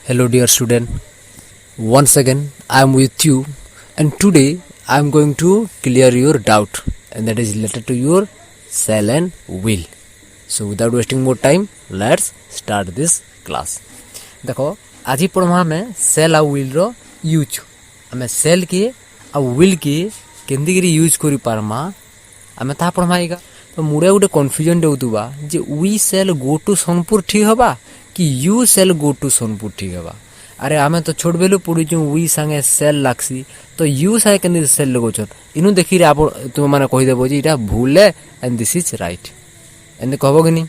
Hello dear student, once again I am with you and today I am going to clear your doubt and that is related to your cell and wheel. So without wasting more time, let's start this class. देखो आज पढ़मा हमें cell आ wheel रो use हमें cell के आ wheel के केंदी करी use करि पारमा हमें ता पढ़माइगा तो मुड़े गोटे कन्फ्यूजन देउतुबा जे we shall go to Sonpur ठीक हबा कि you shall go to Sonpur ठीक हबा। अरे आमे तो छोट बेलु पढ़ुचु वी संगे सेल लागसी तो यू संगे केंदी सेल लगोछन इनु देखि रे आप तुम माने कहि देबो जे इटा भूल है and this is right and कहबो कि नहीं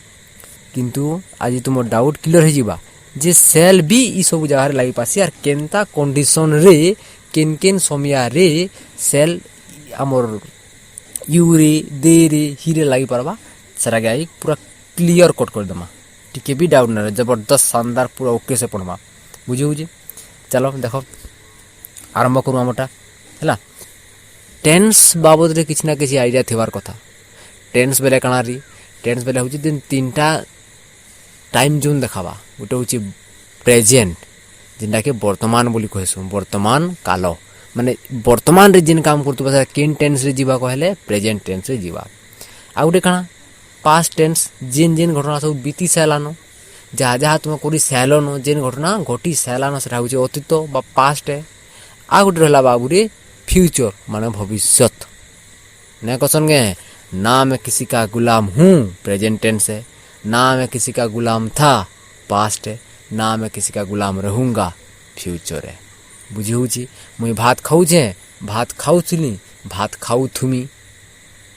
किंतु आज तुम डाउट क्लियर हो जिबा जे सेल भी ई सब जगह रे लागि पासी आर केनता कंडीशन रे केन केन समया रे सेल हमर यू रे दे रे ही रे लागि परबा सरा गाई पूरा क्लियर कट कर दमा टिके भी डाउट ना जबरदस्त शानदार पूरा ओके से पढ़मा बुझे बुझे। चलो देखो आरंभ करू हमटा हैला टेंस बाबद रे किछ ना किछ आईडिया थिवार कथा। टेंस बेले काना री टेंस बेले होची दिन तीनटा टाइम जोन देखाबा गोटे होची प्रेजेंट जिनटा के वर्तमान बोली कहसु वर्तमान काल माने वर्तमान रे जिन काम करतु बसा केन टेंस रे जीवा कहले प्रेजेंट टेंस रे जीवा आ गोटे काना पास्ट टेंस जिन जिन घटना सब बीती सैलानो जहाँ जहाँ तुम करी सैलनो जिन घटना घटी सैलानो सेटा होची अतीत बा पास्ट है आ गोटे रहला बाबू रे फ्यूचर माने भविष्यत ने क्वेश्चन के ना मैं किसी का गुलाम हूँ प्रेजेंट टेंस है ना मैं किसी का गुलाम था पास्ट है ना मैं किसी का गुलाम रहूंगा फ्यूचर है बुझी होची मुई भात खाऊचे भात खाऊचली भात खाऊ थुमी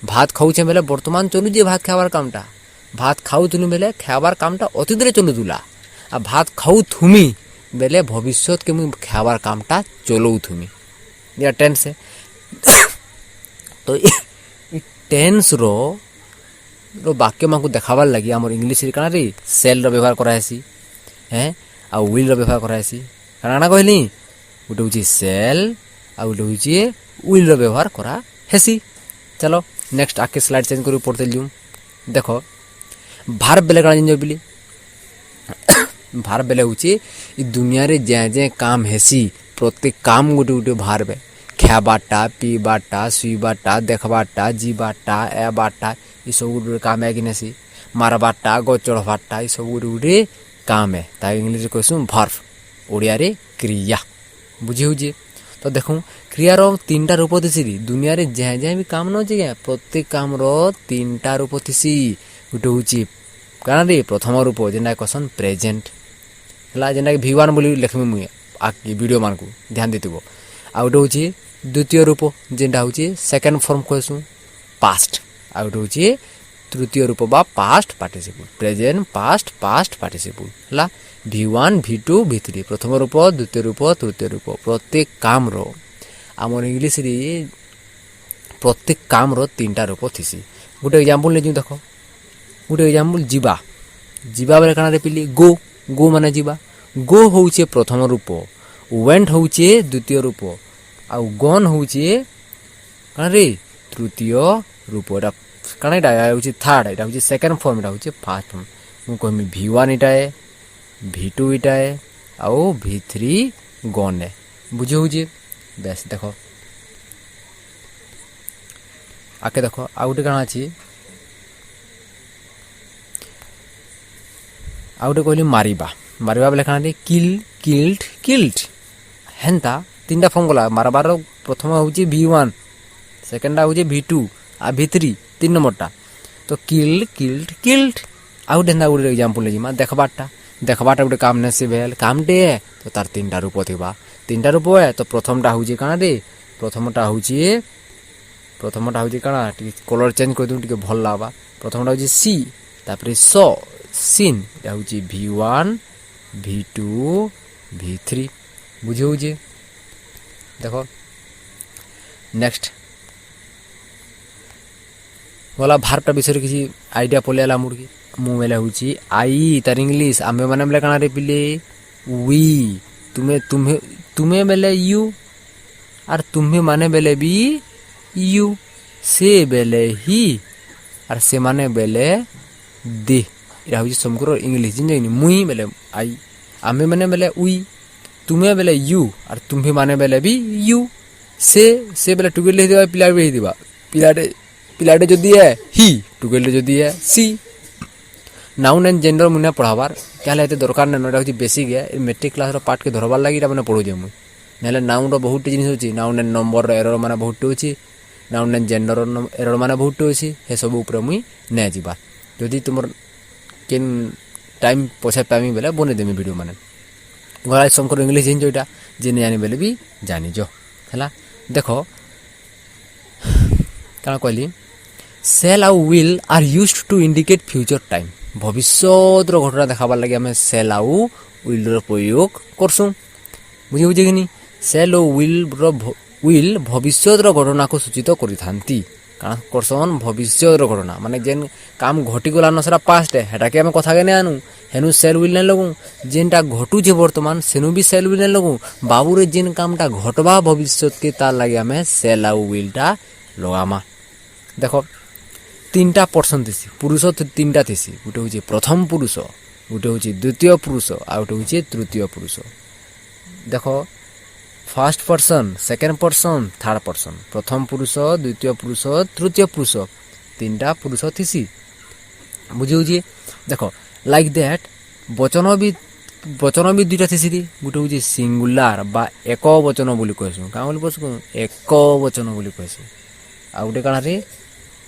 भात खाऊचे बेले वर्तमान चलू जे भात खावार कामटा भात खाऊ थुनी बेले खावार कामटा अतीत रे चलू दुला आ भात खाऊ थुमी बेले भविष्यत के मुई खावार कामटा चलऊ थुमी या टेंस है तो ई टेंस रो वाक्य मानकु देखाबार लगी आमर इंग्लिश रे काना रे सेल रो व्यवहार करायसी हैं आ व्हील रो व्यवहार करायसी काना कहली गोटे होची सेल आ गोटे होची व्हील रो व्यवहार करा हेसी। चलो नेक्स्ट आके स्लाइड चेंज करू पढ़ते लियू देखो भार बेले काना जिन बिली भार बेले होची ई दुनिया रे जे जे काम हेसी प्रत्येक काम गोटे गोटे भार बे खाबाटा पीबाटा सुईबाटा देखबाटा जीबाटा एबाटा ई सब गोटे काम है कि नेसी मारबाटा गचड़बाटा ई सब गोटे गोटे काम है ता इंग्लिश रे कहसु वर्ब ओडिया रे क्रिया बुझी होजी। तो देखो क्रियार तीनटा रूप थिसी दुनिया रे जे जे भी काम न जे प्रत्येक काम रो तीनटा रूप थिसी गोटे होची काना रे प्रथम रूप जेना क्वेश्चन प्रेजेंट हला जेना कि v1 बोली लिखमी मुए आ वीडियो मान को ध्यान देतिबो आ गोटे होची द्वितीय रूप जेंटा होची सेकंड फॉर्म कहसु पास्ट आ गोटे होची तृतीय रूप बा past participle present past past participle हला v1 v2 v3 प्रथम रूप द्वितीय रूप तृतीय रूप प्रत्येक काम रो आमर इंग्लिश रे प्रत्येक काम रो तीनटा रूप थिसी। गोटे एग्जांपल ले देखो गोटे एग्जांपल जीवा जीवा बेले काना रे पिली गो गो माने जीवा गो होउचे प्रथम रूप वेंट होउचे द्वितीय रूप आ गन होउचे काना रे तृतीय रूप एटा काना एटा होउचे थर्ड एटा होउचे सेकंड फॉर्म एटा होउचे फर्स्ट फॉर्म मु कहमी v1 एटा है v2 एटा है आ v3 गन है बुझे होउचे बेस। देखो आके देखो आ गोटे काना अछि आ गोटे कहली मारिबा मारिबा बेले काना रे किल किल्ड किल्ड हेंता तीनटा फॉर्म गला मारबार प्रथम होउची v1 सेकंड होउची v2 आ v3 तीन नंबरटा तो किल किल्ड किल्ड आ गोटे हेंता गोटे एग्जांपल ले जिमा देखबाटा देखबाटा गोटे काम ने से भेल कामटे है तो तार तीनटा रूप थिबा तीनटा रूप है तो प्रथमटा होउची काना रे प्रथमटा होउची काना कलर चेंज कर दउ टिके भल लाबा प्रथमटा होउची सी तापरे सो सीन एटा होउची v1 v2 v3 बुझे होउची। देखो नेक्स्ट वाला भारटा विषय किसी आइडिया पलेला मुर्गी मु बेले होउची आई तार इंग्लिश आमे माने बेले काना रे पिले वी तुम्हें तुम्हें तुम्हें बेले यू और तुम्हें माने बेले भी यू से बेले ही और से माने बेले दे एटा होउची समग्र इंग्लिश जिन मुई बेले आई आमे माने बेले उई, तुमे बेले यू, और तुम्ही माने बेले भी यू। से बेले टुगेल ही दिबा, पिला भी दिबा, पिलाटे जदी है ही, टुगेल जदी है सी। नाउन एंड जेंडर मुने पढ़ाबार क्या लेते दरकार नै, नटा होची बेसिक है। मैट्रिक क्लास रो पार्ट के धरबार लागि ता माने पढो जे मु नेले। नाउन रो बहुत जिनिस होची, नाउन एंड नंबर रो एरर माने बहुत होची, नाउन एंड जेंडर रो एरर माने बहुत होची। हे सब ऊपर मुई नै जिबा, जदी तुमर केन टाइम पछे पामी बेले बने देमी वीडियो माने। गला संकर इंग्लिश जिन जोटा जे नै जानि बेले भी जानि जो हला। देखो काना कहली, सेल आउ will are used to indicate future time. भविष्यत रो घटना देखाबार लागि हमें सेल आउ विल रो प्रयोग करसु। बुझे कि नी, सेल और विल भविष्यत रो घटना को सूचित करिथांती। काना करसन भविष्यत रो घटना माने जेन काम घटी गला न सेरा पास्ट है, हेटा के हम कथा के नै आनु, हेनु सेल विल नै लगु। जेनटा घटु जे वर्तमान सेनु भी सेल विल नै लगु। बाबू रे जेन कामटा घटबा भविष्यत के तार लागि हमें सेल आउ विलटा लगामा। देखो तीनटा पर्सन थेसी, पुरुष तीनटा थेसी, गोटे होची प्रथम पुरुष, गोटे होची द्वितीय पुरुष, आ गोटे होची तृतीय पुरुष। देखो first person, second person, third person, प्रथम पुरुष, द्वितीय पुरुष, तृतीय पुरुष, तीनटा पुरुष थेसी। बुझी। देखो लाइक दैट वचन भी दुईटा थेसी, गोटे होची सिंगुलर बा एक वचन बोली कहसु। का बोली कहसु? एक वचन बोली कहसु। आ गोटे काना रे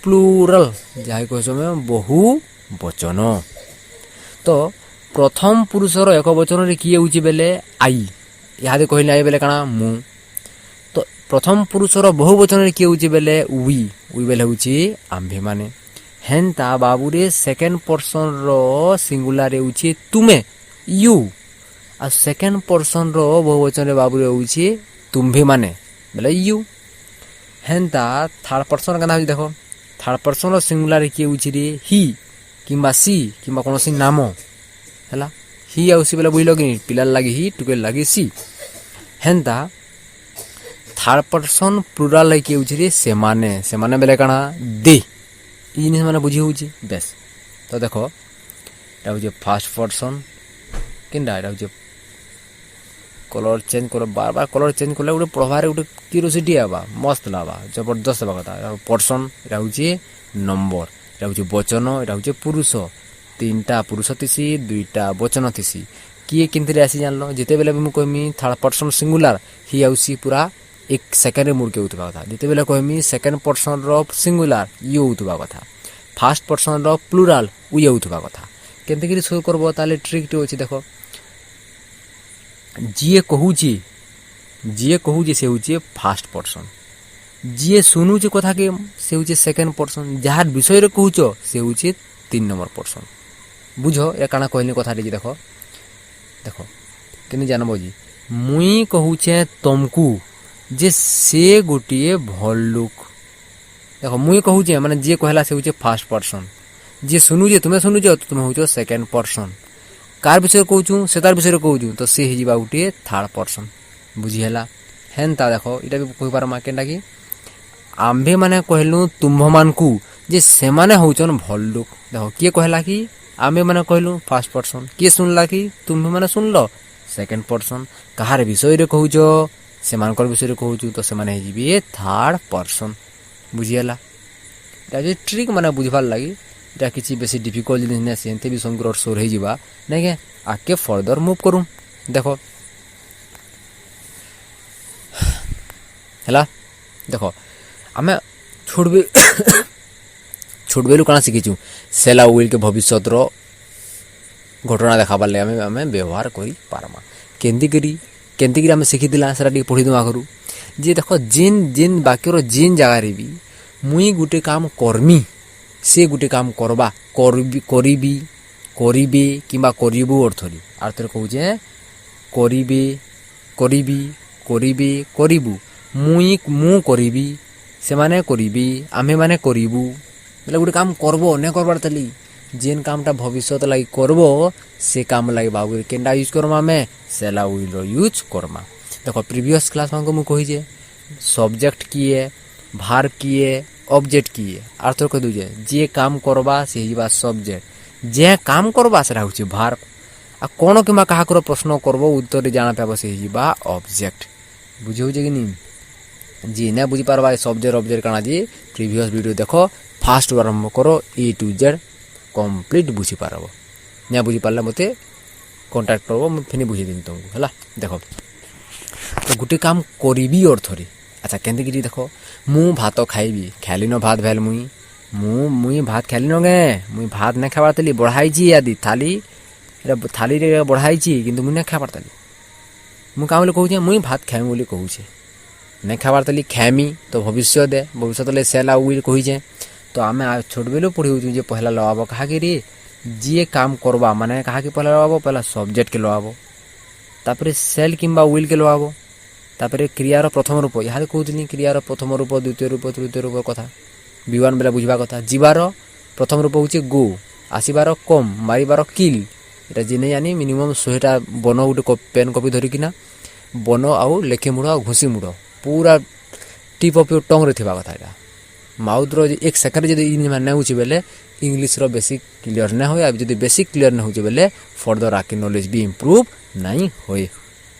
प्लूरल, जहाँ कहसु में बहु वचन। तो प्रथम पुरुष रो एक वचन रे किए होची बेले आई, यादे कहले आई बेले काना मु। तो प्रथम पुरुष रो बहु वचन रे किए होची बेले वी बेले होची आम्भे माने। हेनता बाबू रे सेकंड पर्सन रो सिंगुलर रे होची तुमे यू, आ सेकंड पर्सन रो बहु वचन रे बाबू रे होची तुम्भे माने बेले यू। हेनता थर्ड पर्सन का नाम देखो, थर्ड पर्सन रो सिंगुलर रे किए होची रे ही किंबा सी किंबा कोनोसी नाम हला। ही आउ सी बेले बुझलो कि पिलार लागि ही, टुकेल लागि सी। हेनता थर्ड पर्सन प्लुराल लागि किए होची रे सेमाने बेले काना दे। ई जिनिस माने बुझी होची बेस। तो देखो एटा होची फर्स्ट पर्सन, किंडा एटा होची कलर चेंज करो, बार बार कलर चेंज करले गोटे प्रभारे गोटे क्यूरियोसिटी आबा, मस्त लाबा, जबरदस्त बा कथा। पर्सन एटा होची नंबर, एटा होची वचन, एटा होची पुरुष। तीनटा पुरुष थेसी, दुईटा वचन थेसी। किए किंतरे आसी जानलो, जेते बेले मु कहमी थर्ड पर्सन सिंगुलर ही आउसी पूरा एक सेकंड रे मुड़ के उतबा कथा। जेते बेले कहमी सेकंड पर्सन रो सिंगुलर यो उतबा कथा, फर्स्ट पर्सन रो प्लुराल उ यो उतबा कथा। केनते कि शो करबो ताले ट्रिक टे होची। देखो जिए कहूची से होची फर्स्ट पर्सन, जिए सुनुची कथा के से होची सेकंड पर्सन, जहार विषय रे कहूचो से होची 3 नंबर पर्सन। बुझो ए काना कहली कथा रे। देखो केने जानबो जी, मुई कहूचे तुमकू जे से गोटिए भल्लुक। देखो मुई कहूचे माने जे कहला से होचे फर्स्ट पर्सन, जे सुनुजे तुमे सुनुजे तो तुमे होचो सेकंड पर्सन। कार विषय कहूचू से तार विषय कहूचू तो से हे जिबा गोटिए थर्ड पर्सन। बुझी हैला। हेनता देखो इटा भी कहि पारमा केनटा कि आम्भे माने कहलु तुम्भ मानकू जे से माने होचन भल्लुक। देखो किए कहला कि आम्भे माने कहलु फर्स्ट पर्सन, किए सुनला कि तुम्भे माने सुनलो सेकंड पर्सन। कहार विषय रे कहूचो से मानकर विषय रे कहूचू तो से माने हे जिबे थर्ड पर्सन। बुझी हैला। एटा जे ट्रिक माने बुझबार लागि एटा किछि बेसी डिफिकल्ट जिनिस नै, सेंते भी संग्रह सोर हे जिबा नै के आके फर्दर मूव करू। देखो हैला। देखो आमे छोड़बेलु काना शिखिचु सेल आउ विल के भविष्यत रो घटना देखाबार लागि आमे व्यवहार करि पारमा। केंती करी आमे शिखि दिला सेरा टी पढि दमा करू जे देखो जेन वाक्य रो जेन जगह रे भी मुई गुटे काम करमी, से गुटे काम करबा, करिबे किंबा करिबु अर्थरी आर्थरे कहूजे करिबे करिबु, मु करिबी, से माने करिबी, आमे माने करिबु। मतलब गुटे काम करबो ने करबार तली जेन कामटा भविष्यत लागि करबो से काम लागि बाबू केनटा यूज करमा में सेल आउ विल रो यूज करमा। देखो प्रीवियस क्लास मानको मु कहि जे सब्जेक्ट किए, भार्ब किए, ऑब्जेक्ट किए अर्थ कह दूजे जे काम करबा से हिबा सब्जेक्ट, जे काम करबा सेरा होची भार्ब, आ कोन किमा काहाकर प्रश्न करबो उत्तर जाना पाबो से हिबा ऑब्जेक्ट बुझे हो जे कि नहीं जी ना बुझी पारबा सब्जेक्ट ऑब्जेक्ट काना जी प्रीवियस वीडियो देखो फास्ट आरंभ करो ए टू जेड कंप्लीट बुझी पारबो ना बुझी पारले मते कांटेक्ट करबो मैं फिनी बुझी दिन तुमको हला देखो तो गुटे काम करिबी अर्थरे अच्छा केंदे गिरी देखो मु भात खाइबी खालिनो भात भेल मुई भात खालिनो गे मुई भात न खाबातली बढ़ाई छी आदि थाली थाली रे बढ़ाई छी किंतु मुई न खाबातली मु का बोले कहू मुई भात खाइम बोली कहू छे न खाबातली खाइमी तो भविष्य ले सेला उइल कहू छे तो आमे छोट बेलो पढ़ी होछु जे पहला लवाबो कहा के रे जे काम करबा माने कहा के पहला लवाबो पहला सब्जेक्ट के लवाबो तापरे सेल किंबा उइल के लवाबो तापरे क्रियार प्रथम रूप यहाँ कहूली क्रियार प्रथम रूप द्वितीय रूप तृतीय रूप कथा विवान बेला बुझवा कथा जीवार प्रथम रूप होचे गो आसीबार कम मारिबार किल एटा जिने जानी मिनिमम 100टा बन गोटे पेन कॉपी धरिकिना बन आउ लेखे मुड़ आ घुसी मुड़ पूरा टिप ऑफ योर टंग रे थिबा कथा एटा माउथ रो एक सेकंड जदी इन माने होची बेले इंग्लिश रो बेसिक क्लियर न होय आ जदी बेसिक क्लियर न होची बेले फर्दर आके नॉलेज भी इंप्रूव नहीं होय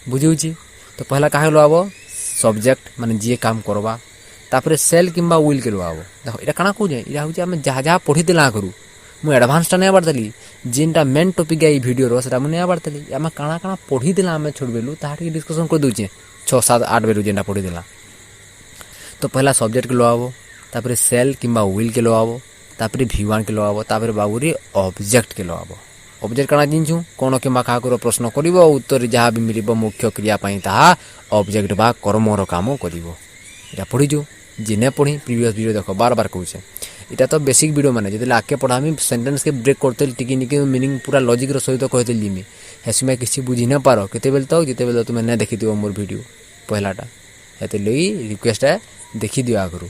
बुझिउची तो पहला काहे लवाबो सब्जेक्ट माने जे काम करबा तापरे सेल किंबा उइल के लवाबो देखो एटा काना को जे इरा होची हम जहा जहा पढी देला करू मु एडवांस टा नै बारतली जिनटा मेन टॉपिक है वीडियो रो सेटा मु नै बारतली हम काना काना पढी देला हम छोड़ बेलु ताहाटी डिस्कशन कर दउचे 6 7 8 बेरु जेंटा पढी देला तो पहला सब्जेक्ट के लवाबो तापरे सेल किंबा उइल के लवाबो तापरे V1 के लवाबो तापरे बाबूरी ऑब्जेक्ट के लवाबो ऑब्जेक्ट काना जिनछु कोन किंबा काहा को प्रश्न करिवो उत्तर जहा भी मिलिबो मुख्य क्रिया पई ताहा ऑब्जेक्ट बा कर्मर काम करिवो एटा पढिजो जिने पढी प्रीवियस वीडियो देखो बार बार कहूचे इटा तो बेसिक वीडियो माने जदि आके पढामी सेंटेंस के ब्रेक करते टिकी निके मीनिंग पूरा लॉजिक रो सहित कहते लिमी हेसमे किछि बुझी न पारो केते बेल तक जेते बेल तुमे न देखि दियो मोर वीडियो पहलाटा हेते लई रिक्वेस्ट है देखि दियो आगरु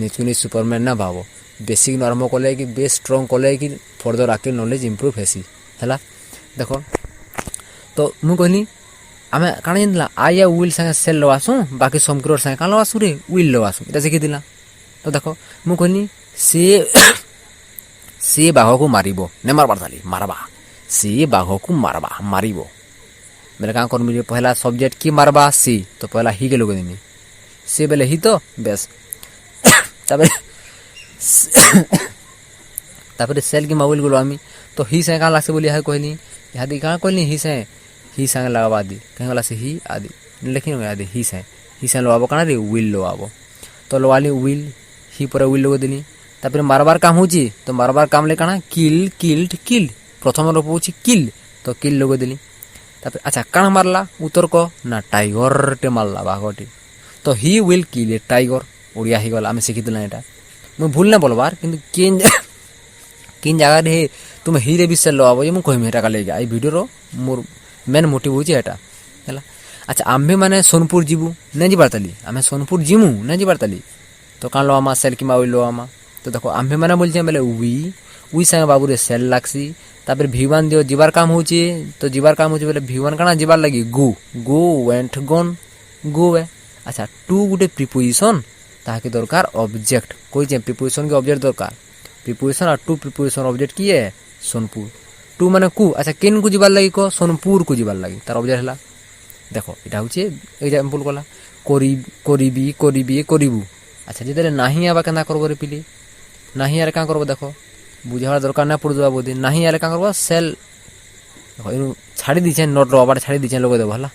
नेचुनी सुपरमैन ना भावो बेसिक नॉर्मल कोले कि बेस स्ट्रांग कोले कि फर्दर आके नॉलेज इंप्रूव हेसी हला देखो तो मु कहनी आमे काना जिनला आई या विल संगे सेल लवासु बाकी समग्र संगे का लवासु रे विल लवासु एटा सिखि दिला तो देखो मु कहनी से बाघ को मारिबो ने मारबार थाली मारबा से बाघ को मारबा मारिबो मेरे का करमी पहला सब्जेक्ट की मारबा सी तो पहला ही के लोग देमी से बेले ही तो बेस तापरे सेल की मोबाइल गुलो आमी तो ही से का लासे बोली है कहली यहा दी का कहली ही से लगावा दी कहीं वाला से ही आदि लेकिन आदि ही से लवाबो काना रे विल लवाबो तो लवाली विल ही पर विल लोग देनी तापरे मारबार काम होची तो मारबार काम ले काना किल किल्ड किल प्रथम रूप होची किल तो किल लोग देली तापरे अच्छा काना मारला उत्तर को ना टाइगर टे मारला बाघटी तो he will kill a tiger Odia ही गला आमे सिखि दिला एटा मु भूल ना बोलबार किंतु किन जगह रे तुम ही रे विषय लवाबो जे मु कहमी एटा का लेगा आई वीडियो रो मोर मेन मोटिव होची एटा हला अच्छा आम्भे माने सोनपुर जीबू नै जी बारतली आमे सोनपुर जीमु नै जी बारतली तो कान लवामा सेल किमा विल लवामा तो देखो आम्भे माने बोल जे बेले वी संगे बाबू रे सेल लाक्सी तापर V1 दियो जीवार काम होची तो जीवार काम होची बेले V1 काना जीवार लागी गो वेंट गन गो वे अच्छा टू गुटे प्रीपोजिशन ताकि दरकार ऑब्जेक्ट कोई जे प्रीपोजिशन के ऑब्जेक्ट दरकार प्रीपोजिशन और टू प्रीपोजिशन ऑब्जेक्ट की है सोनपुर टू माने कु अच्छा केन को जीवार लागी को सोनपुर को जीवार लागी तार ऑब्जेक्ट हला देखो एटा होची एग्जांपल कोला करिबू अच्छा जेदे नाही आबा केना करबो रे पिली नाही आरे का करबो देखो बुझावा दरकार ना पड़ जाबा बोदी नाही आरे का करबो सेल देखो इनु छाड़ी दिछे नोट रो आबार छाड़ी दिछे लोग देबो हला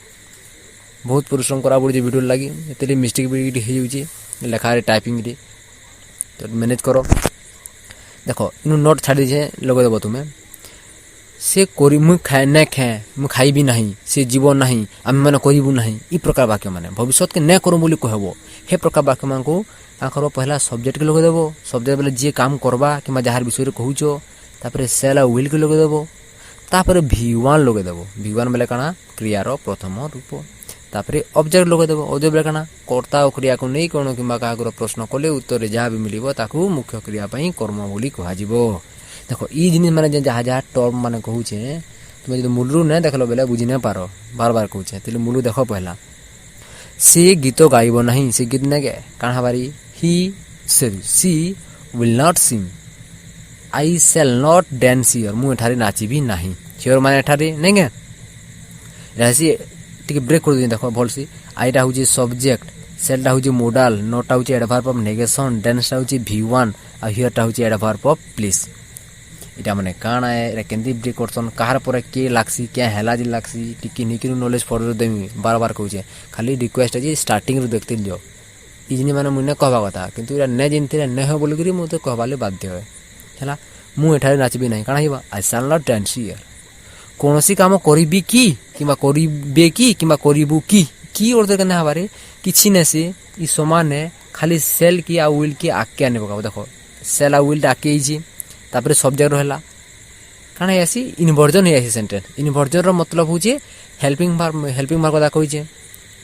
बहुत परिश्रम करा पड़ी वीडियो लगी एते मिस्टेक भी हे जाउची लेखा रे टाइपिंग रे तो मैनेज करो देखो इनु नोट छाड़ी दिछे लोग देबो तुमे से कोरी मु खाए न खाए मु खाई भी नहीं से जीवन नहीं आम माने करिबु नहीं ई प्रकार वाक्य माने भविष्य के न करू बोली कहबो हे प्रकार वाक्य मान को आखरो पहला सब्जेक्ट के लोग देबो सब्जेक्ट बेले जे काम करबा कि जहार विषय रे कहूचो तापरे सेल विल के लोग देबो तापरे V1 लोग देबो V1 बेले काना क्रिया रो प्रथम रूप तापरे ऑब्जेक्ट लोग देबो ऑब्जेक्ट बेले काना कर्ता और क्रिया को नै कोनो किबा कागरो प्रश्न कोले उत्तर रे जहा भी मिलिबो ताकू मुख्य क्रिया पई कर्म बोली कहा जिवो देखो ई जिनिस माने जे जहा जहा टर्म माने कहूचे तुम जदि मूलरू न देखलो बेले बुझी न पारो बार बार कहूचे तिले मूलू देखो पहला से गीत गाइबो नहीं से गीत न गे काना बारी ही she will not sing I shall not dance here मु एठारे नाची भी नहीं हियर माने एठारे नहीं के रहसी टिके ब्रेक कर दिन देखो भलसी आईटा होची सब्जेक्ट सेलटा होची मोडाल नोटा होची एडभार्ब ऑफ नेगेशन डेंसटा होची v1 आ हियरटा होची एडभार्ब ऑफ प्लीज इटा माने काना है रे केंदी ब्रेक करसन कहार पर के लागसी क्या हैला जी लागसी टिके निकिनु नॉलेज फॉर देमी बार बार कहूचे खाली रिक्वेस्ट है जी स्टार्टिंग रो देखते लियो ई जिनि माने मुने कहबा कथा किंतु इरा ने जिनते ने हो बोली करी मु तो कहबाले बाध्य है हैला मु एठारे नाचबी नहीं काना हिबा आई शैल नॉट डांस हियर कोनोसी काम करिबी की किबा करिबे की करिबु की और देख ना हमारे किछि ने से ई समान है खाली सेल की आ विल की आके आने पकाओ देखो सेल आ विल आके इजी तापर सब्जेक्ट रहला काना ऐसी इन्वर्जन है ऐसी सेंटेंस इन्वर्जन रो मतलब होचे हेल्पिंग वर्ब कथा कहि जे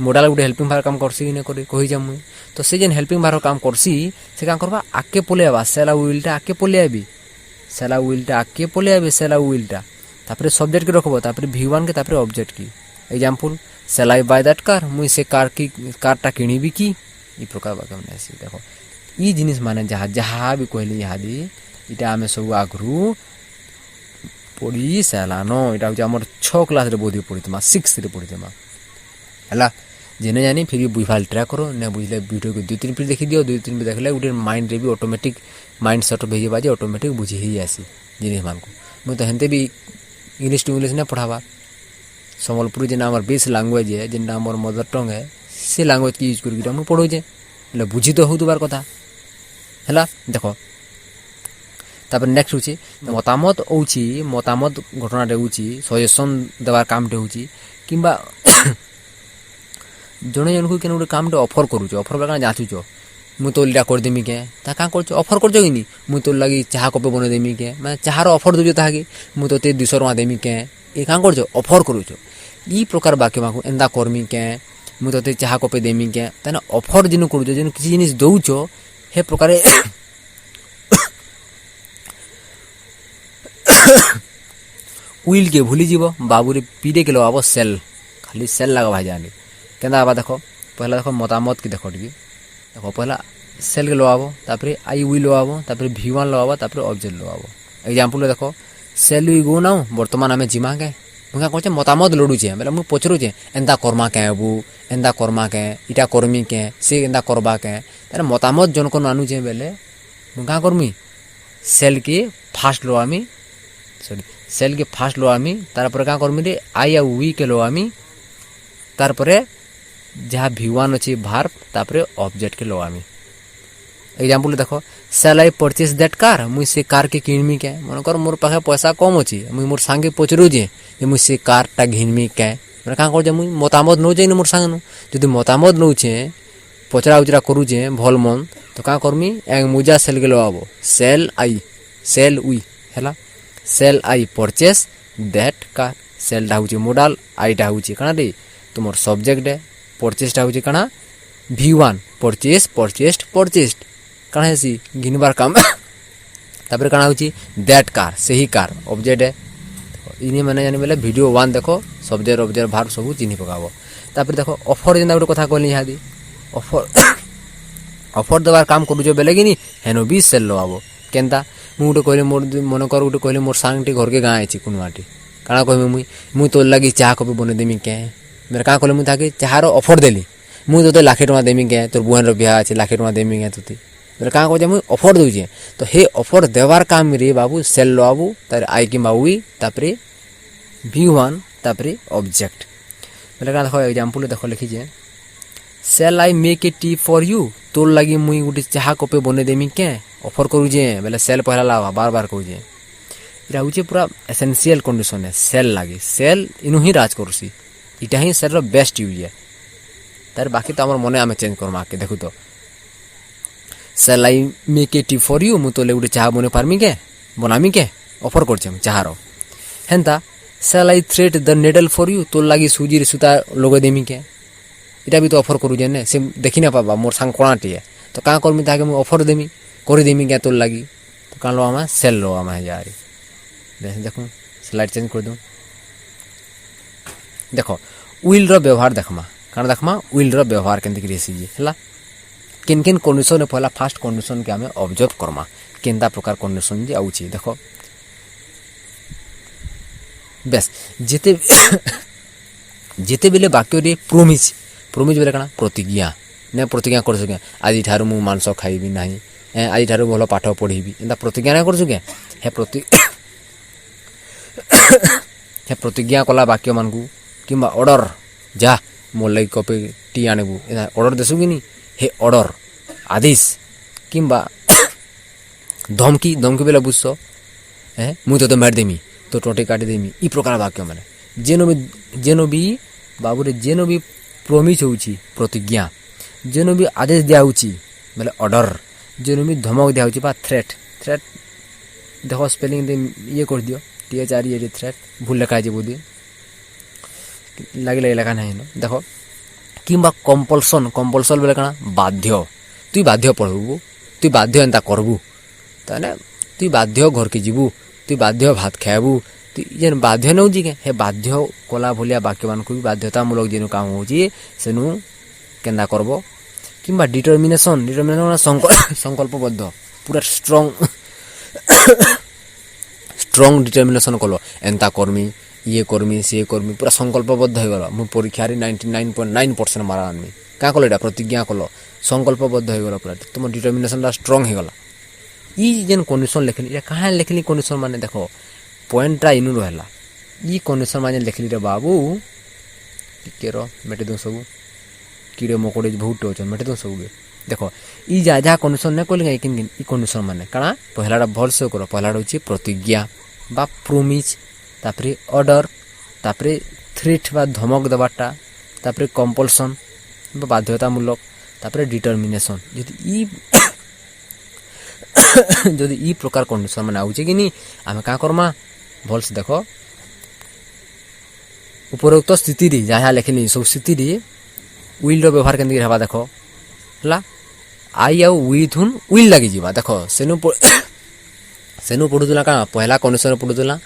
मोडाल गुटे हेल्पिंग वर्ब काम करसी ने करि कहि जे मु तो से जेन हेल्पिंग वर्ब काम करसी से काम करबा आके पोले आबा सेल आ विल टा आके पोले आबी सेल आ विल टा आके पोले आबी सेल आ विल टा तापर सब्जेक्ट के रखबो तापर v1 के तापर ऑब्जेक्ट की example shall I buy that car मुई से कारटा किनिबी की ई प्रकार बात हमने ऐसी देखो ई जिनिस माने जहा भी कहली यादी इटा हमें सब आगरू पढ़ी सालानो इटा हो हमर 6 क्लास रे बोधी पढ़ितमा 6 रे पढ़ितमा हला जेने जानी फिर भी बुझाल ट्राई करो ने बुझले वीडियो को 2-3 फिर देखि दियो 2-3 फिर देखले उटे माइंड रे भी ऑटोमेटिक माइंड सेट भेजे बाजे ऑटोमेटिक बुझी ही आसी जिनिस मान को मु तो हनते भी इंग्लिश टू इंग्लिश ने पढ़ावा सम्बलपुरी जेना हमर बेस लैंग्वेज है जेना हमर मदर टंग है से लैंग्वेज की यूज करके हम पढ़ो जे ले बुझी तो होतुबार कथा हला देखो तापर नेक्स्ट होची मतामत होची मतामत घटना रे होची सजेशन देवार काम रे होची किबा जने जन को केन उडे काम रे ऑफर करूचो ऑफर बका जाचुचो मु तो लिडा कर देमी के ता का करचो ऑफर करचो किनी मु तो लगी चाह कप बने देमी के माने चाह रो ऑफर दोजो ताके मु तो ते 200 टका देमी के ए का करचो ऑफर करूचो ई प्रकार बाक्य माको एंदा कर्मी के मु तो ते चाह कप देमी के तने ऑफर जिनु करूचो जिनु किसी जिनिस दउचो हे प्रकारे उइल के भूली जीवो बाबूरे पीडे के लवाबो सेल खाली सेल लगा भाई जानी केंदा आबा देखो पहला देखो मतामत की देखो टिकी देखो पहला सेल के लवाबो तापरे आई विल लवाबो तापरे v1 लवाबो तापरे ऑब्जेक्ट लवाबो एग्जांपल देखो सेल वी गो नाउ वर्तमान हमें जिमा के मुका कहचे मतामत लडू छे मतलब मु पचरू छे एंदा कर्मा के बु एंदा कर्मा के इटा कर्मी के से एंदा करबा के तारे मतामत जन को नानु छे बेले मुका करमी सेल के फास्ट लवामी सॉरी सेल के फास्ट लवामी तार पर का करमी रे आई आ वी के लवामी तार परे जहाँ v1 अच्छी भार्ब तापरे ऑब्जेक्ट के लवामी एग्जांपल देखो shall I purchase that car मुई से कार के किनमी के मन कर मोर पाखे पैसा कम अछि मुई मोर संगे पचरू जे मुई से कार टा घिनमी के माने का कर जे मुई मतामत न जाई मोर संग न जदि मतामत न छे पचरा उचरा करू जे भल मन तो का करमी एक मुजा सेल के लवाबो सेल वी हैला shall I purchase that car shall टा होची मोडाल आई टा होची कना रे तुमर सब्जेक्ट है परचेस टा होची कना v1 परचेस्ड कना है सी घिनबार काम तापर कना होची दैट कार सही कार ऑब्जेक्ट है इनी माने जानि बेले वीडियो 1 देखो सब्जेक्ट ऑब्जेक्ट भार सब चिन्हि पकाबो तापर देखो ऑफर जेना गुटे कथा कहली हादी ऑफर देवार काम करू जो बेले किनी हेनो भी सेल लवाबो केंता मु गुटे कहले मोर मन कर गुटे कहले मोर सांगटी घर के गाय अछि कुनवाटी काना कहमे मुई तो लगी चाह कप बने देमी के मेरे का कहले मु ताके चाह रो ऑफर देली मु तो लाख टका देमी के तोर बुहन रो बियाह अछि लाख टका देमी के तुती मेरे का कहजे मु ऑफर दउ जे तो हे ऑफर देवार काम रे बाबू सेल लवाबू तार आई की माउई तापरे v1 तापरे ऑब्जेक्ट मेरे का देखो एग्जांपल देखो लिखि जे shall I make a tea for you तोर लगी मुई गुटे चाह कप बने देमी के ऑफर करू जे बेले सेल पहला लावा बार कहू जे इरा होचे पूरा एसेंशियल कंडीशन है सेल लागी सेल इनु ही राज करसी इटा ही सेल रो बेस्ट यूज है तार बाकी तो हमर मने आमे चेंज करमा के देखु तो shall I make a tea for you मु तो ले गुटे चाह बने पारमी के बनामी के ऑफर करछे चाह रो हेंता shall I thread the needle for you तो लागी सुजी रे सुता लोग देमी के इटा भी तो ऑफर करू जे ने से देखि ना पाबा मोर संग कोणाटी है तो का करमी ताके मु ऑफर देमी करि देमी के तो लागी तो कान लो आमा सेल लो आमा यारी देखो स्लाइड चेंज कर दूं देखो विल रो व्यवहार देखमा कारण देखमा विल रो व्यवहार केंति करिसी जे हला किन किन कंडीशन ने पहला फर्स्ट कंडीशन के हमें ऑब्जर्व करमा केंदा प्रकार कंडीशन जे आउची देखो बेस जेते जेतेबेले वाक्य प्रोमिज प्रोमिज बेले काना प्रतिज्ञा ने प्रतिज्ञा कर सके आज ठारू मु मांस खाइबी नाही आज ठारू भलो पाठ पढ़ीबी एंता प्रतिज्ञा ना कर सके हे प्रतिज्ञा कला वाक्य मानकू किंबा ऑर्डर जा मोर लई कपे टी आनेबू एंता ऑर्डर देसु कि नी हे ऑर्डर आदेश किंबा धमकी धमकी बेले बुझस मुई तो मार देमी तो टोटे काटी देमी ई प्रकार वाक्य माने जेनो भी बाबू रे जेनो भी प्रोमिस होउची प्रतिज्ञा जेनो भी आदेश दिया होउची मतलब ऑर्डर जेनो भी धमक दिया होउची बा थ्रेट थ्रेट देखो स्पेलिंग दे ये कर दियो THR ये थ्रेट भूल लिखा है बोदी लगे लिखा नहीं न देखो किंबा कंपल्सन कंपल्सन बेले काना बाध्य तुई बाध्य पढ़बू तुई बाध्य एंता करबू ताने तुई बाध्य घर के जीवू तुई बाध्य भात खाएबू तुई जेन बाध्य न होजी के हे बाध्य कोला भलिया वाक्य मान को भी बाध्यतामूलक जेनु काम होजी सेनु केंदा करबो किंबा डिटरमिनेशन डिटरमिनेशन संकल्पबद्ध पूरा स्ट्रॉन्ग डिटरमिनेशन कलो एंता कर्मी ये कर्मी से कर्मी पूरा संकल्पबद्ध हो गला मु परीक्षा रे 99.9% मारा आनमी का कलो एटा प्रतिज्ञा कलो संकल्पबद्ध हो गला पूरा तुम डिटरमिनेशन ला स्ट्रॉन्ग हो गला ई जेन कंडीशन लिखली या कहां लिखली कंडीशन माने देखो पॉइंट रा इनु रहला ई कंडीशन माने लिखली रे बाबू केरो मेटे दो सब कीड़े मकोड़े बहुत टोचन मेटे दो सब देखो ई जा जा कंडीशन ने कोली किन किन ई कंडीशन माने काना पहलाडा भल से करो पहलाडा होची प्रतिज्ञा बा प्रोमिस तापरे ऑर्डर तापरे थ्रेट बा धमक दबाटा तापरे कंपल्सन बा बाध्यतामूलक तापरे डिटरमिनेशन जदि ई प्रकार कंडीशन माने आउचे कि नी आमे का करमा भल से देखो उपरोक्त स्थिति रे जहा लिखली सब स्थिति रे विल रो व्यवहार केंदी रहबा देखो हला आई आउ विथुन विल लागि जीवा देखो सेनु पढुतला का पहला कंडीशन पढुतला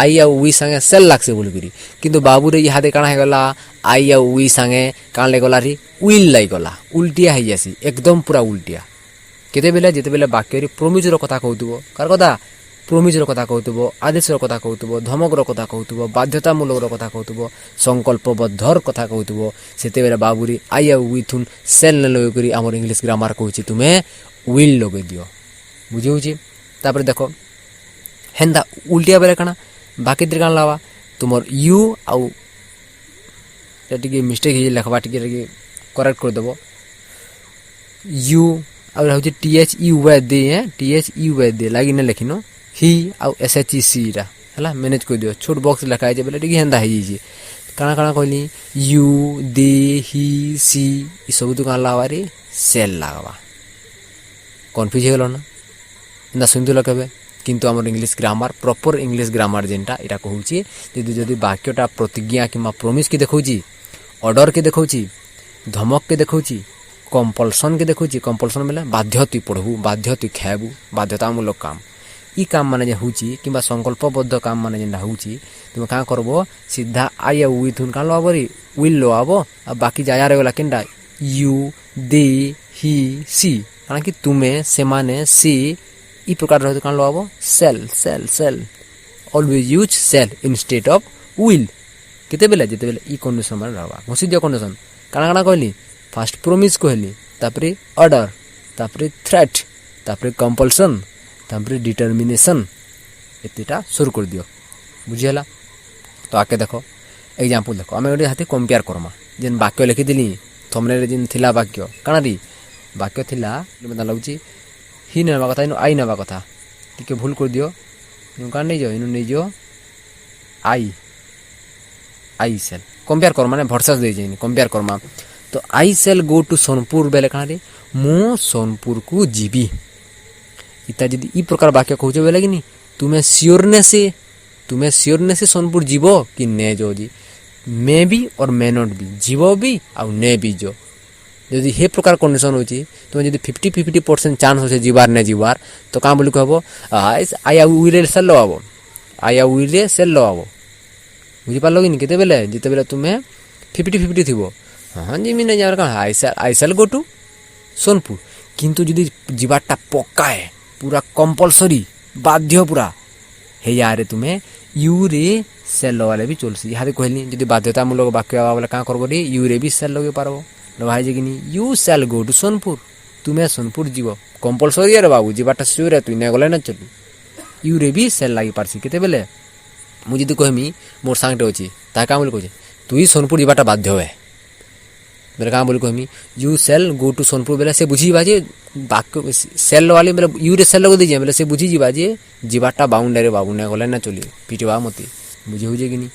आई आउ वी संगे सेल लागसे बोली करी किंतु बाबू रे इहादे काना हे गला आई आउ वी संगे कान ले गला री विल लाई गला उल्टिया हे जासी एकदम पूरा उल्टिया केते बेले जेते बेले वाक्य रे प्रोमिज रो कथा कहउतबो कार कथा प्रोमिज रो कथा कहउतबो आदेश रो कथा कहउतबो धमक रो कथा कहउतबो बाध्यतामूलक रो कथा कहउतबो संकल्पबद्धर कथा कहउतबो सेते बेले बाबू रे आई आउ विथुन सेल न लगे करी हमर इंग्लिश ग्रामर कहउची तुमे विल लगे दियो बुझिउची तापर देखो हेंदा उल्टिया बेले काना बाकी दिन कान लावा तुमर यू आउ टिके मिस्टेक हे लिखबा टिके करेक्ट कर देबो यू आउ रहउची THEU दे लागी न लिखिनो ही आउ SHEC रा हला मैनेज कर दियो छोट बॉक्स लिखा है बेले टिके हेंदा हे जी काना काना कहली यू दे ही सी ई सब तो कान लावा रे सेल लागबा कंफ्यूज हे गलो ना इंदा सुनदुला कबे किंतु आमर English grammar proper English grammar जेनटा इटा कहूची जदि वाक्यटा प्रतिज्ञा किंबा प्रोमिस के देखौची ऑर्डर के देखौची धमक के देखौची कंपल्सन के देखौची कंपल्सन मतलब बाध्य तु पढ़बू बाध्य तु खाएबू बाध्यतामूलक काम ई काम माने जे होची किंबा संकल्पबद्ध काम माने जेनटा होची तुम का करबो सीधा आई आ विथुन का लबरी विल लो आबो आ बाकी जाया रे वाला केनटा यू दे ही सी काना कि तुमे से माने सी ई प्रकार रहतो कान लो आबो shall shall shall always use shall instead of will केते बेले जेते बेले ई कंडीशन माने रहबा घोसी दियो कंडीशन काना काना कहली फर्स्ट प्रोमिस कहली तापरे ऑर्डर तापरे थ्रेट तापरे कंपल्सन तापरे डिटरमिनेशन एतेटा शुरू कर दियो बुझियला तो आके देखो एग्जांपल देखो हमें ओडी हाथे कंपेयर करमा जेन वाक्य लिखि दिली थंबनेल रे जेन थिला वाक्य काना दी वाक्य थिला मतलब लागुची ही नेबा कथा इनु आई नेबा कथा टिके भूल कर दियो इनु कान नै जो इनु नै जो आई सेल कंपेयर कर माने वर्सेस दे जेनी कंपेयर करमा तो आई सेल गो टू सोनपुर बेले काना रे मु सोनपुर को जीबी इता जदी ई प्रकार वाक्य कहउछो बेले कि तुमे श्योरनेस से सोनपुर जीवो कि ने जो जी मे be or may not be जीवो भी आ ने बी जो यदि हे प्रकार कंडीशन होची तुम यदि 50-50% चांस होचे जीवार ने जीवार तो का बोली कहबो आई विल सेल लो आबो आई विल सेल लो आबो बुझि पालो कि केते बेले जेते बेले तुमे 50-50 थिबो हां जी मिने जावर का आई सेल गो टू सोनपुर किंतु यदि जीवारटा पक्का है पूरा कंपल्सरी बाध्य पूरा हे यारे तुमे यू रे सेल लगाले भी चलसी। यहाँ कहली जब बाध्यतामूलक वाक्य आवा बोले क्या करब यू रे भी सेल लगे पारब लगा कि you shall go to Sonpur तुम्हें सोनपुर जीव कंपलसरी रे बाबू जीवाटा सियोर तुई नहीं गले ना चलू यू रे भी सेल लगी पार्सी केते बेले मुझे कहमी मोर सांगटे अच्छी ता क्या बोले कहे तुई सोनपुर जीवाटा बाध्य है बेले क्या बोले कहमी you shall go to Sonpur बेले से बुझी जे वाक्य सेल वाले बेले यू रे सेल लगे दीजिए बेले से बुझी जे जीवाटा बाउंडे रे बाबू नहीं गले ना चली पिटवा मत बुझे हो कि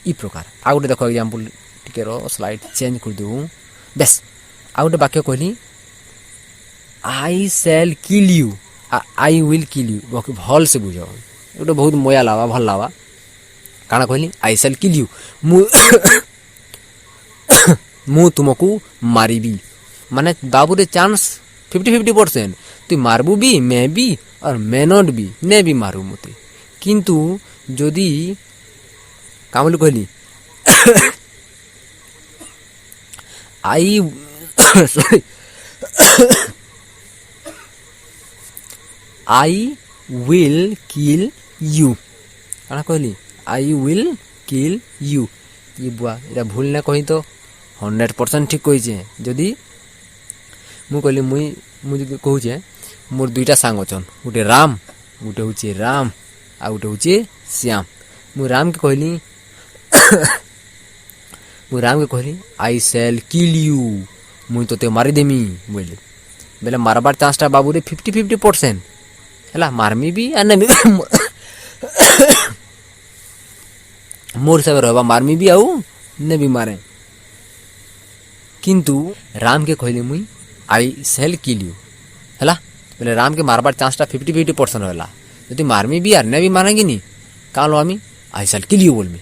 ई प्रकार आ गोटे देख एग्जांपल टिके स्लाइड चेंज कर दूँ बेस आ गोटे वाक्य कहली I shall kill you I will kill you भल से बुझ गोटे बहुत मया लावा भल लावा काଣା कहली आई सेल किल यू मु तुमको मारिबी माने बाबू रे चांस 50-50% तु मारबू भी मैं भी और मैं नॉट भी ने भी मारू मते किंतु जदि क्या बोली कहली आई sorry I will kill you क्या कहली आई विल किल यू ये बुआ ये भूल ना कही तो 100% ठीक कही जदि मु कहली मुझे कहूचे मोर दुईटा सांग अच्छन गोटे राम गोटे हूँ राम आ गोटे हूँ श्याम मु राम के कहली मु राम के कहली आई सेल किल यू मुई तोते मारिदेमी बोले बेले मारबार चांसटा बाबू रे 50-50% है मारमी भी आ नहीं मोर हिसाब रहा मारमी भी आऊ ने भी मारे किंतु राम के कहली मुई आई सेल किल यू है बोले राम के मारबार चांसटा 50-50% रहा यदि मारमी भी यार ने भी मारेंगे नी का लो आमी आई सेल किल यू बोलमी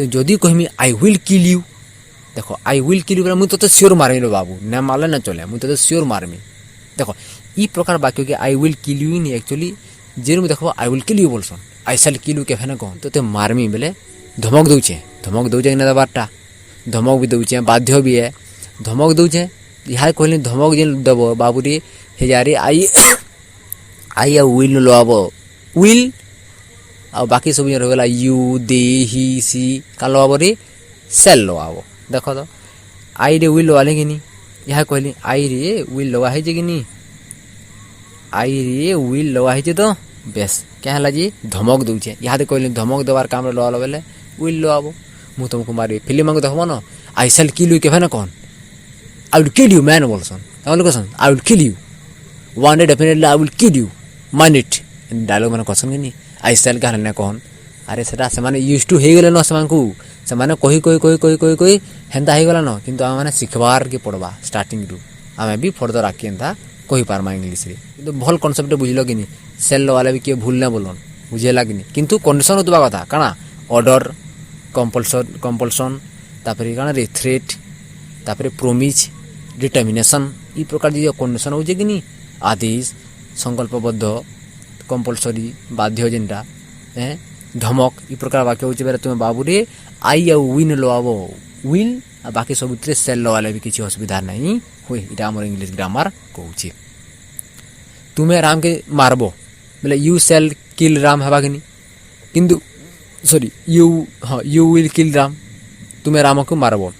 जदि कहमी आई विल किल यू देखो आई विल किल यू मुझे तो सियोर मारमी लो बाबू न मारले ना चले मुझे तो सियोर मारमी देखो ई प्रकार वाक्य के आई विल किल यू नहीं एक्चुअली जेन में देखो आई विल किल यू बोलसन आई सेल किल यू के फेना कौन तो मारमी बेले धमक दौचे ना बारटा धमक भी दौचे बाध्य भी है धमक दौचे यहाँ कहली धमक जेन दब बाबू रे हेजारे आई आई आ विल लव विल आ बाकी सब रहीगला यू दे ही सी का लव रे सेल लव देख तो आई रे विल लवाले कि नहीं यहाँ कहली आई रे विल लगा है कि नहीं आई रे विल लगा है तो बेस क्या है जी धमक दौचे यहाँ कहली धमक देवार काम लगा बेले विल लव मु तुमको मारि फिल्म में देखो न आई सेल किल यू के ना कौन I will kill you man बोलसन कहसन I will kill you one day definitely I will kill you mind it dialogue मैंने कहसन कि नहीं आई सेल का ना कौन अरे सेटा से माने यूज टू हेगले न से माने कही कही कही कही कही कही हेन्ता हेगला न किंतु आम मैंने शिखबार के पड़वा स्टार्टिंग रु आम भी फर्दर आके एंता कही पारमा इंग्लिश रे किंतु भल कॉन्सेप्ट बुझल कि नहीं सेल वाले भी किए भूल ना बोलन बुझेला कि नहीं किंतु कंडीशन होतबा कथा काना ऑर्डर कंपल्सन तापर काना रे थ्रेट तापर प्रोमिज डिटर्मिनेशन ई प्रकार जो कंडीशन हो कि नहीं आदेश संकल्पबद्ध कंपल्सरी बाध्य जेनटा धमक ई प्रकार वाक्य होचे बेरे तुम बाबू रे आई आ विन लवाबो विल आ बाकी सब उतरे सेल लवाले भी किसी असुविधा नहीं होय इटा हमर इंग्लिश ग्रामर कहूची तुम्हें राम के मारबो बोले यू सेल किल राम हबा कि नहीं किंतु sorry you will kill Ram तुम्हें राम को मारबो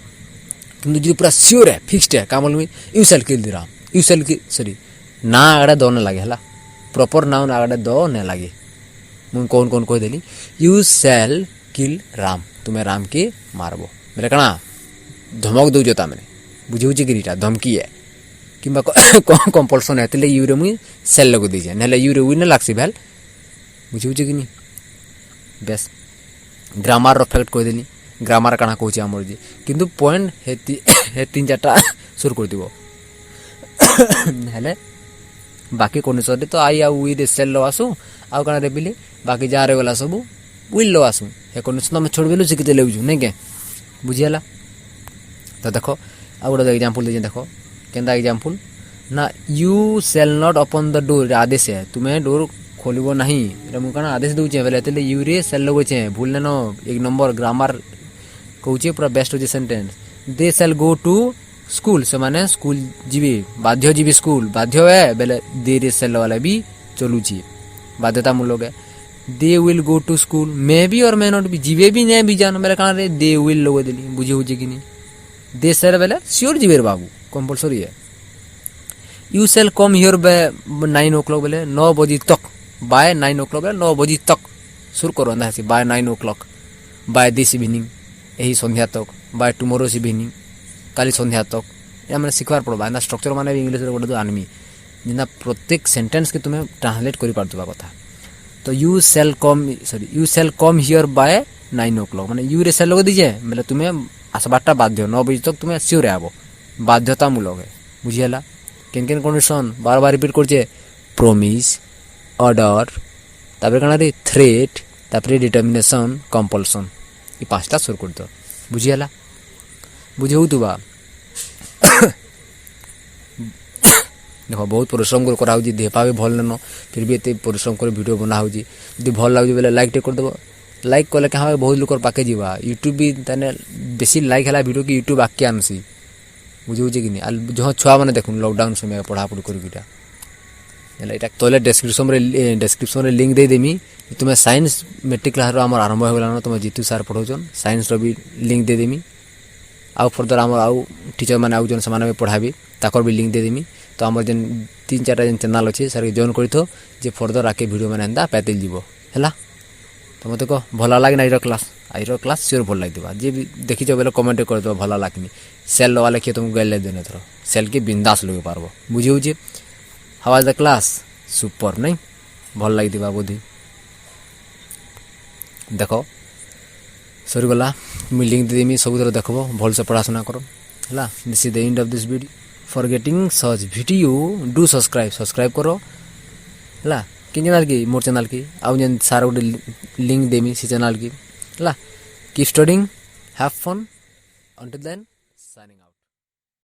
किंतु जो पूरा श्योर है फिक्स्ड है का बोलमी you shall kill Ram you shall sorry ना आगड़ा दो न लगे हला प्रॉपर नाउन आगड़ा दो न लगे मुझे कौन कौन कह देली यू सेल किल राम तुम्हें राम के मारबो बोले कणा धमक दौच मैंने बुझे कि धमकी है कि कंपल्सन है यू रे मुई सेल लगे दीजिए ना यू रे विन लागसी भेल बुझे कि नहीं बेस ग्रामर फैक्ट कह देली ग्रामर काना कहूँ आमर जी किंतु पॉइंट हे 3-4टा सुर कर दिबो हेले बाकी कंडीशन तो आई आ वी रे सेल लो आसु आउ काना रे बिले बाकी जा रे वाला सब विल लो आसु हे कंडीशन हम छोड़ बेलु सिखते लेउजु नहीं के बुझियाला तो देखो आ गोटे एग्जांपल दे देखो केंदा एग्जांपल ना you shall not open the door आदेश है तुम्हें डोर खोलिबो नहीं रे मु काना आदेश दउचे बेले तले यू रे सेल लगो छे भूल न एक नंबर ग्रामर कहूचे पूरा बेस्ट हो sentence they shall go to school से माने स्कूल जीवी बाध्य जीवी स्कूल बाध्य है बेले दे रे सेल वाला भी चलुची बाध्यतामूलक है they will go to school may be or may not be जीवे भी नहीं भी जान बेले काना रे दे विल लोग देली बुझे हो कि नहीं दे सेल बेले श्योर जीवे बाबू कंपलसरी है you shall come here by 9 o'clock बेले 9 बजे तक बाय 9 o'clock बेले 9 बजे तक शुरू करो अंदा है bye 9 o'clock by this evening यही संध्या तक बाय टुमोरोज इवनिंग काली संध्या तक या मैंने शिखबार पड़वा एंदा स्ट्रक्चर माने भी इंग्लिश गोटे आनमी जिना प्रत्येक सेंटेंस के तुम्हें ट्रांसलेट कर पार्थिबा कथा तो you shall come here by 9 o'clock माने यू रे सेल लग दीजिए मतलब तुम्हें आसबाटा बाध्य 9 बजे तक तुम्हें सियोर आबो बाध्यतामूलक है बुझिएला केन केन कंडीशन बार बार रिपीट करछे प्रॉमिस ऑर्डर तापर कना रे थ्रेट तापर डिटरमिनेशन कंपल्सन ये पांचटा सुर कर दो बुझिएला बुझे तुबा देखो बहुत परिश्रम करा देहपा भी भल न फिर भी एत परिश्रम कर वीडियो बना हो भल लगे बोले लाइक टे करदेव लाइक कले क्या बहुत लोग पाके जावा यूट्यूब भी ताने बेसी लाइक है वीडियो कि यूट्यूब आके आनसी बुझे कि नहीं जो छुआ मैंने देखुन लॉकडाउन समय पढ़ापढ़ी करटा तले डेस्क्रिप्शन रे लिंक दे देमी तुम्हें साइंस मेट्रिक क्लास आरंभ होगा तुम जीतू सार पढ़ाऊन साइंस भी लिंक दे देमी आउ फर्दर आम आउ टीचर मैंने आउ जन से पढ़ाबी ताकर भी लिंक दे देमी तो आम जेन 3-4 जेन चैनल अच्छे सर जॉइन कर जे फर्दर आके वीडियो मैंने एंता पैते जीवो है तो मत कह भल लगे आईर क्लास सियोर भल लगे जी भी देखी बोले कमेंट कर दो भल लगनी सेल लगा लिखिए तुमको गाइडलाइन देने थर सेल के बिंदास लगे पार्ब बुझे how was the class super नहीं भल लगी बोधी देख सरीगला मुझे लिंक देदेमी सब देखो भल से पढ़ाशुना कर है this is the end of this video for getting such video do subscribe करो है कि चैनल की मोर चैनल की आउ जेन सार गोटे लिंक देमी से चैनल की है keep studying have fun until then signing out.